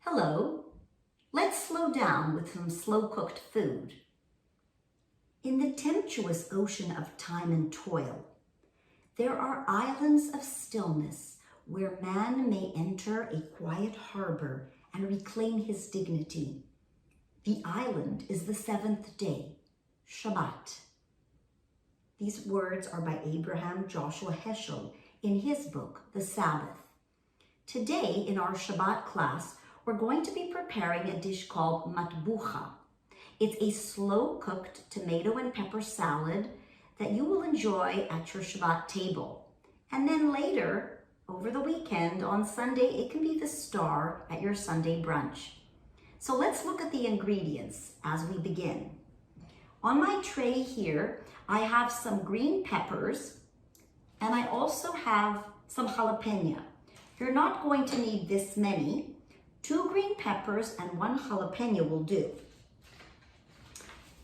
Hello, let's slow down with some slow-cooked food. In the tempestuous ocean of time and toil, there are islands of stillness where man may enter a quiet harbor and reclaim his dignity. The island is the seventh day, Shabbat. These words are by Abraham Joshua Heschel in his book, The Sabbath. Today, in our Shabbat class, we're going to be preparing a dish called Matbucha. It's a slow-cooked tomato and pepper salad that you will enjoy at your Shabbat table. And then later, over the weekend, on Sunday, it can be the star at your Sunday brunch. So let's look at the ingredients as we begin. On my tray here, I have some green peppers, and I also have some jalapeno. You're not going to need this many. 2 green peppers and 1 jalapeno will do.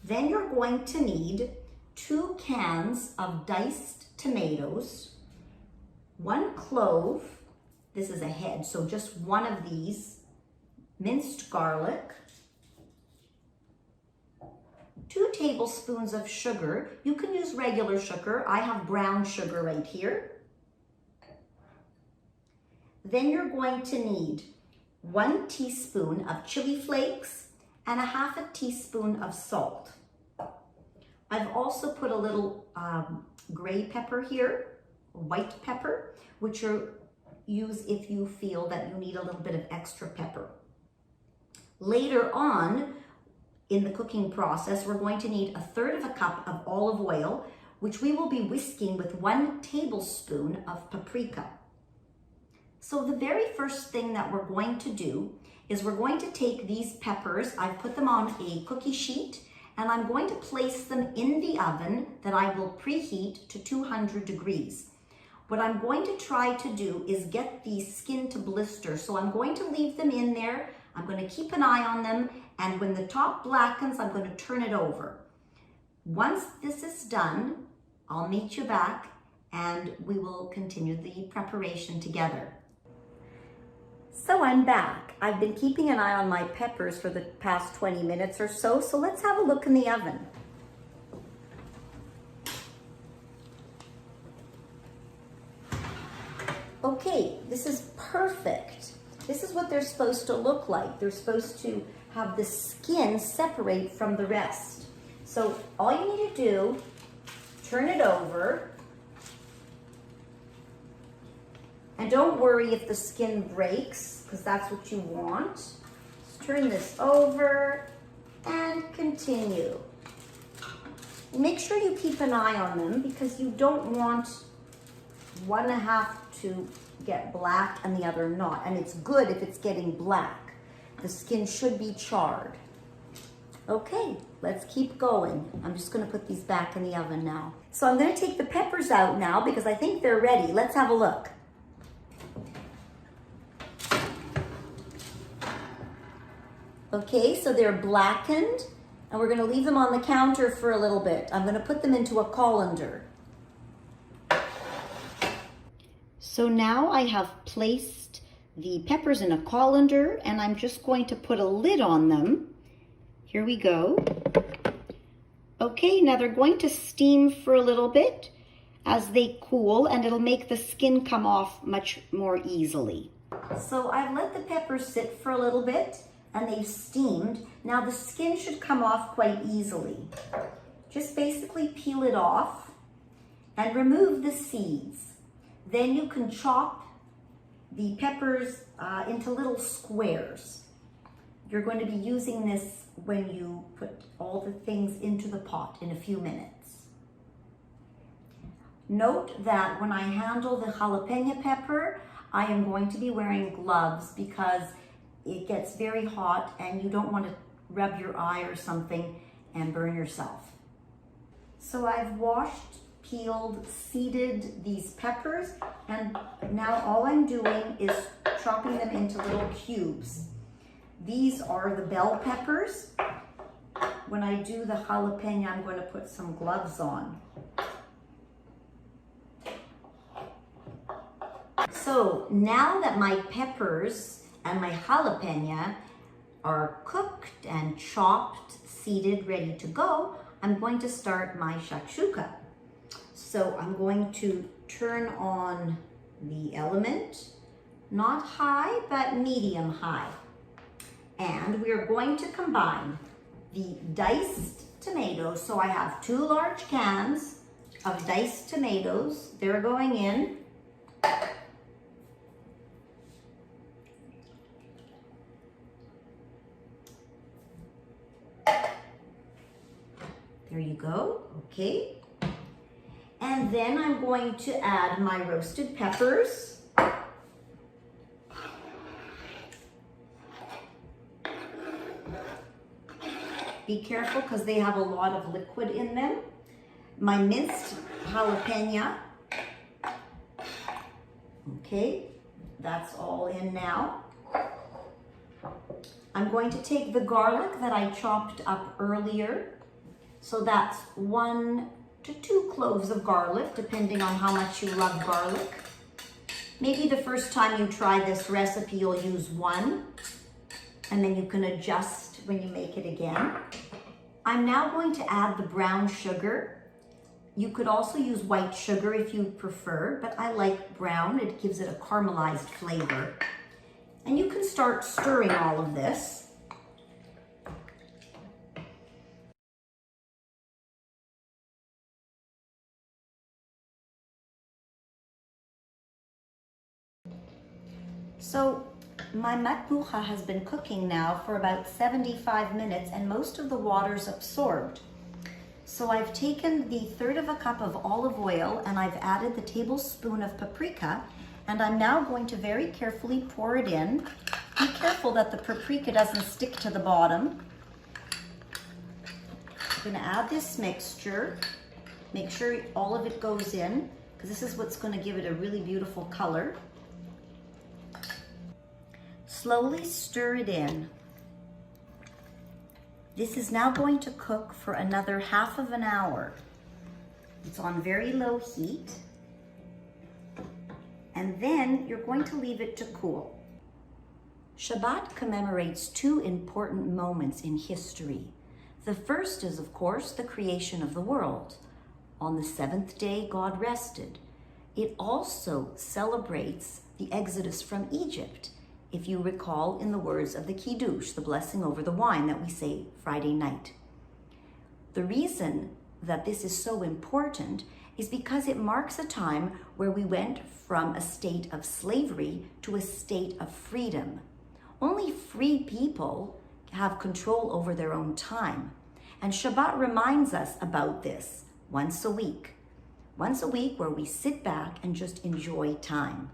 Then you're going to need 2 cans of diced tomatoes, 1 clove, this is a head, so just 1 of these, minced garlic, 2 tablespoons of sugar. You can use regular sugar. I have brown sugar right here. Then you're going to need 1 teaspoon of chili flakes and 1/2 teaspoon of salt. I've also put a little gray pepper here, white pepper, which you use if you feel that you need a little bit of extra pepper. Later on in the cooking process, we're going to need 1/3 cup of olive oil, which we will be whisking with 1 tablespoon of paprika. So the very first thing that we're going to do is we're going to take these peppers, I've put them on a cookie sheet, and I'm going to place them in the oven that I will preheat to 200 degrees. What I'm going to try to do is get the skin to blister. So I'm going to leave them in there. I'm going to keep an eye on them, and when the top blackens, I'm going to turn it over. Once this is done, I'll meet you back and we will continue the preparation together. So I'm back. I've been keeping an eye on my peppers for the past 20 minutes or so, so let's have a look in the oven. Okay, this is perfect. This is what they're supposed to look like. They're supposed to have the skin separate from the rest. So all you need to do, turn it over. And don't worry if the skin breaks, because that's what you want. Just turn this over and continue. Make sure you keep an eye on them because you don't want 1/2 to get black and the other not. And it's good if it's getting black. The skin should be charred. Okay, let's keep going. I'm just going to put these back in the oven now. So I'm going to take the peppers out now because I think they're ready. Let's have a look. Okay, so they're blackened, and we're going to leave them on the counter for a little bit. I'm going to put them into a colander. So now I have placed the peppers in a colander, and I'm just going to put a lid on them. Here we go. Okay, now they're going to steam for a little bit as they cool, and it'll make the skin come off much more easily. So I've let the peppers sit for a little bit, and they've steamed. Now the skin should come off quite easily. Just basically peel it off and remove the seeds. Then you can chop the peppers into little squares. You're going to be using this when you put all the things into the pot in a few minutes. Note that when I handle the jalapeno pepper, I am going to be wearing gloves because it gets very hot and you don't want to rub your eye or something and burn yourself. So I've washed, peeled, seeded these peppers, and now all I'm doing is chopping them into little cubes. These are the bell peppers. When I do the jalapeno, I'm going to put some gloves on. So now that my peppers and my jalapeno are cooked and chopped, seeded, ready to go, I'm going to start my shakshuka. So I'm going to turn on the element, not high, but medium high. And we are going to combine the diced tomatoes. So I have 2 large cans of diced tomatoes. They're going in. There you go, okay. And then I'm going to add my roasted peppers. Be careful because they have a lot of liquid in them. My minced jalapeno. Okay, that's all in now. I'm going to take the garlic that I chopped up earlier. So that's 1 to 2 cloves of garlic, depending on how much you love garlic. Maybe the first time you try this recipe, you'll use 1, and then you can adjust when you make it again. I'm now going to add the brown sugar. You could also use white sugar if you prefer, but I like brown. It gives it a caramelized flavor. And you can start stirring all of this. So my matbucha has been cooking now for about 75 minutes and most of the water's absorbed. So I've taken the 1/3 cup of olive oil and I've added the tablespoon of paprika, and I'm now going to very carefully pour it in. Be careful that the paprika doesn't stick to the bottom. I'm going to add this mixture. Make sure all of it goes in, because this is what's going to give it a really beautiful color. Slowly stir it in. This is now going to cook for another ½ of an hour. It's on very low heat. And then you're going to leave it to cool. Shabbat commemorates 2 important moments in history. The first is, of course, the creation of the world. On the 7th day, God rested. It also celebrates the exodus from Egypt, if you recall in the words of the Kiddush, the blessing over the wine that we say Friday night. The reason that this is so important is because it marks a time where we went from a state of slavery to a state of freedom. Only free people have control over their own time. And Shabbat reminds us about this once a week. Once a week where we sit back and just enjoy time.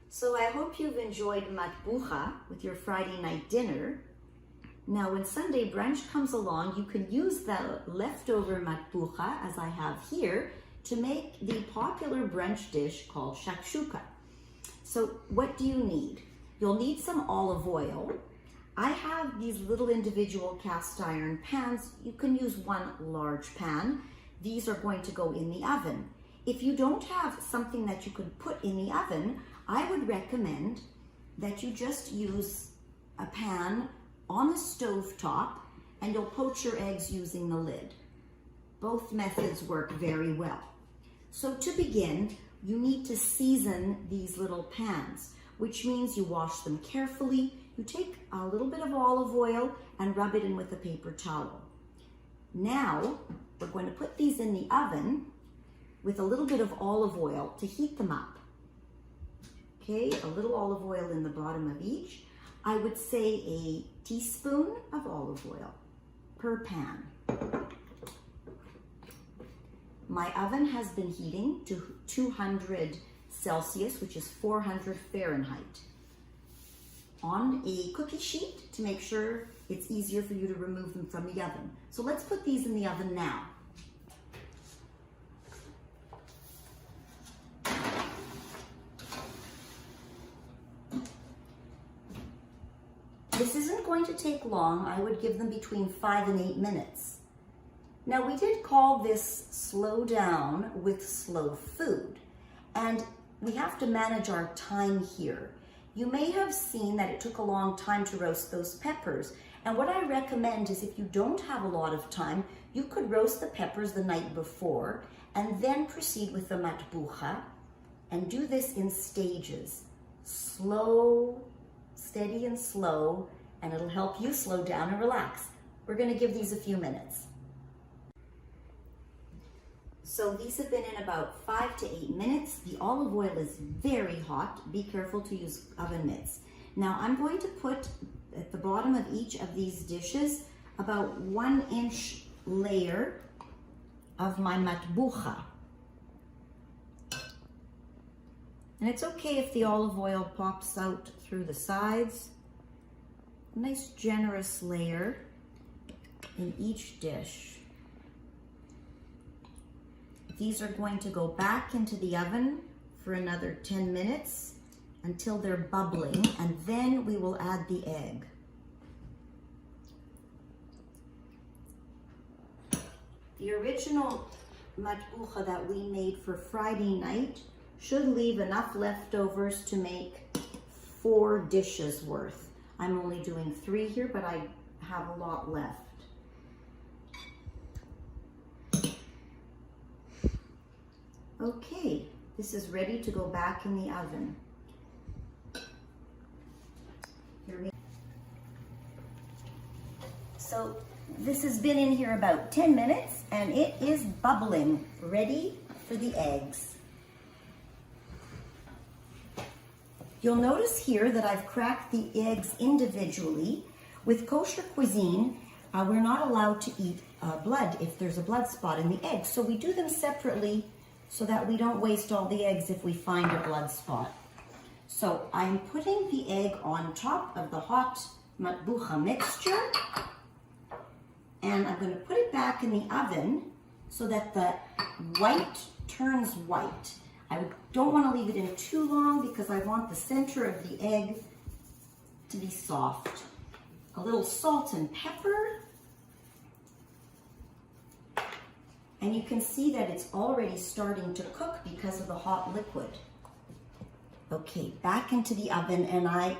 So I hope you've enjoyed Matbucha with your Friday night dinner. Now when Sunday brunch comes along, you can use the leftover Matbucha, as I have here, to make the popular brunch dish called Shakshuka. So what do you need? You'll need some olive oil. I have these little individual cast iron pans. You can use 1 large pan. These are going to go in the oven. If you don't have something that you could put in the oven, I would recommend that you just use a pan on the stove top and you'll poach your eggs using the lid. Both methods work very well. So to begin, you need to season these little pans, which means you wash them carefully. You take a little bit of olive oil and rub it in with a paper towel. Now, we're going to put these in the oven with a little bit of olive oil to heat them up. Okay, a little olive oil in the bottom of each. I would say a teaspoon of olive oil per pan. My oven has been heating to 200 Celsius, which is 400 Fahrenheit. On a cookie sheet to make sure it's easier for you to remove them from the oven. So let's put these in the oven now. This isn't going to take long. I would give them between 5 and 8 minutes. Now we did call this slow down with slow food. And we have to manage our time here. You may have seen that it took a long time to roast those peppers. And what I recommend is if you don't have a lot of time, you could roast the peppers the night before and then proceed with the matbucha and do this in stages. Slow, steady and slow, and it'll help you slow down and relax. We're gonna give these a few minutes. So these have been in about 5 to 8 minutes. The olive oil is very hot. Be careful to use oven mitts. Now I'm going to put at the bottom of each of these dishes about 1-inch layer of my matbucha. And it's okay if the olive oil pops out through the sides. A nice generous layer in each dish. These are going to go back into the oven for another 10 minutes until they're bubbling, and then we will add the egg. The original matbucha that we made for Friday night should leave enough leftovers to make 4 dishes worth. I'm only doing 3 here, but I have a lot left. Okay, this is ready to go back in the oven. So this has been in here about 10 minutes and it is bubbling, ready for the eggs. You'll notice here that I've cracked the eggs individually. With kosher cuisine, we're not allowed to eat blood if there's a blood spot in the egg. So we do them separately so that we don't waste all the eggs if we find a blood spot. So I'm putting the egg on top of the hot matbucha mixture, and I'm going to put it back in the oven so that the white turns white. I don't want to leave it in too long because I want the center of the egg to be soft. A little salt and pepper. And you can see that it's already starting to cook because of the hot liquid. Okay, back into the oven, and I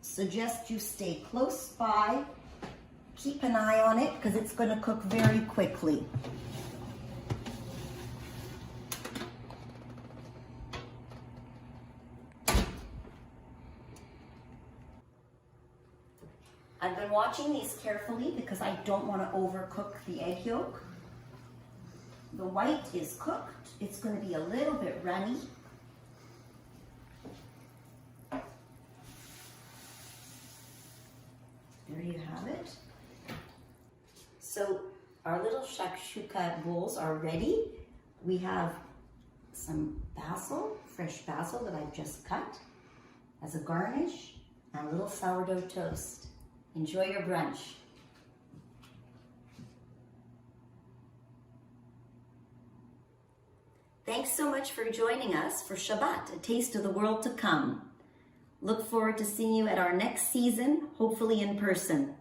suggest you stay close by. Keep an eye on it because it's going to cook very quickly. I've been watching these carefully because I don't want to overcook the egg yolk. The white is cooked. It's going to be a little bit runny. There you have it. So our little shakshuka bowls are ready. We have some basil, fresh basil that I've just cut as a garnish, and a little sourdough toast. Enjoy your brunch. Thanks so much for joining us for Shabbat, a taste of the world to come. Look forward to seeing you at our next season, hopefully in person.